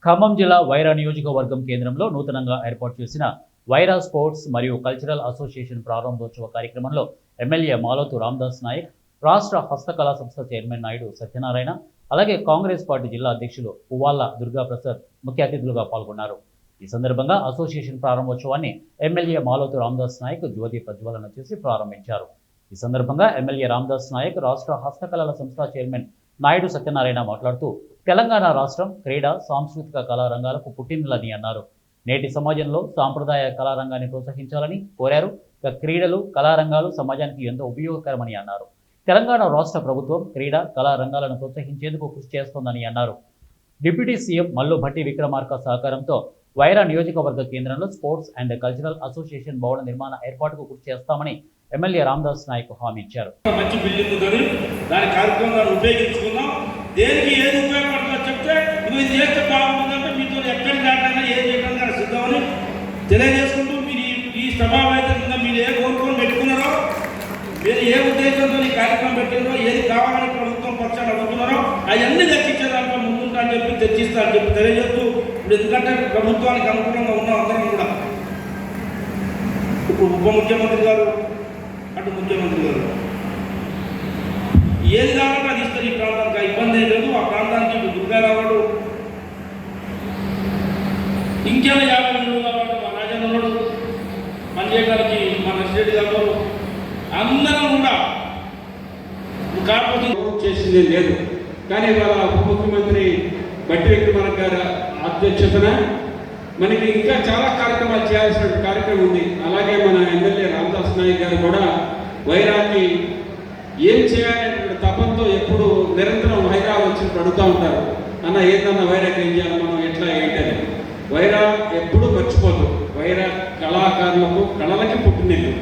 ఖమ్మం జిల్లా వైరా నియోజకవర్గం కేంద్రంలో నూతనంగా ఏర్పాటు చేసిన వైరా స్పోర్ట్స్ మరియు కల్చరల్ అసోసియేషన్ ప్రారంభోత్సవ కార్యక్రమంలో ఎమ్మెల్యే మాలోతు రామదాస్ నాయక్, రాష్ట్ర హస్తకళా సంస్థ చైర్మన్ నాయుడు సత్యనారాయణ, అలాగే కాంగ్రెస్ పార్టీ జిల్లా అధ్యక్షులు పువ్వాళ్ల దుర్గాప్రసాద్ ముఖ్య అతిథులుగా పాల్గొన్నారు. ఈ సందర్భంగా అసోసియేషన్ ప్రారంభోత్సవాన్ని ఎమ్మెల్యే మాలోతు రామదాస్ నాయక్ జ్యోతి ప్రజ్వలన చేసి ప్రారంభించారు. ఈ సందర్భంగా ఎమ్మెల్యే రామదాస్ నాయక్, రాష్ట్ర హస్తకళల సంస్థ చైర్మన్ నాయుడు సత్యనారాయణ మాట్లాడుతూ తెలంగాణ రాష్ట్రం క్రీడా, సాంస్కృతిక కళారంగాలకు పుట్టినలని అన్నారు. నేటి సమాజంలో సాంప్రదాయ కళారంగాన్ని ప్రోత్సహించాలని కోరారు. క్రీడలు, కళారంగాలు సమాజానికి ఎంతో ఉపయోగకరమని అన్నారు. తెలంగాణ రాష్ట్ర ప్రభుత్వం క్రీడా, కళారంగాలను ప్రోత్సహించేందుకు కృషి చేస్తోందని అన్నారు. డిప్యూటీ సీఎం మల్లు భట్టి విక్రమార్క సహకారంతో వైరా నియోజకవర్గ కేంద్రంలో స్పోర్ట్స్ అండ్ కల్చరల్ అసోసియేషన్ భవన నిర్మాణ ఏర్పాటుకు కృషి చేస్తామని ఎమ్మెల్యే రామదాస్ నాయక్ హామీ ఇచ్చారు. మంచి బిల్డింగ్ ఉన్నది, దాని కార్యక్రమాన్ని ఉపయోగించుకుందాం. దేనికి ఏది ఉపయోగపడుతుందో చెప్తే ఇది చేస్తే బాగుంటుందంటే మీతో ఎక్కడి దాటైనా ఏది చేయడానికి సిద్ధమని తెలియజేసుకుంటూ మీరు ఈ సభావేదికగా మీరు ఏ కోరుకొని పెట్టుకున్నారో, మీరు ఏ ఉద్దేశంతో ఈ కార్యక్రమం పెట్టినారో, ఏది కావాలని ప్రభుత్వం పక్షాన్ని అడుగుతున్నారో అవన్నీ తెచ్చించే దాంట్లో ముందుంటా అని చెప్పి తెచ్చిస్తా అని చెప్పి తెలియజేస్తూ, ఇప్పుడు ఎందుకంటే ప్రభుత్వానికి అనుకూలంగా ఉన్నాం అందరం కూడా. ఇప్పుడు ఉప ముఖ్యమంత్రి గారు, అటు ముఖ్యమంత్రి గారు ఏది కావాలంటే అది ఇస్తారు. ఈ ప్రాంతానికి ఇబ్బంది లేదు. ఆ ప్రాంతానికి దుర్గారావుడు ఇంకేమో 50 ఏళ్ళు కాబట్టి మా రాజన్నోడు పనిచేయడానికి మా నర్సిరెడ్డి గారు అందరం కూడా కాకపోతే చేసిందే లేదు. కానీ ఇవాళ ఉప ముఖ్యమంత్రి భట్టి విక్రమార్క గారి అధ్యక్షతన మనకి ఇంకా చాలా కార్యక్రమాలు చేయాల్సిన కార్యక్రమం ఉంది. అలాగే మన ఎమ్మెల్యే రామదాస్ నాయక్ గారు కూడా వైరాకి ఏం చేయాలనే తపంతో ఎప్పుడు నిరంతరం వైరా వచ్చి అడుగుతూ ఉంటారు. అన్న ఏంటన్నా వైరాకి ఏం చేయాలి, మనం ఎట్లా ఏంటని. వైరా ఎప్పుడూ మర్చిపోదు. వైరా కళాకారులకు, కళలకి పుట్టినది.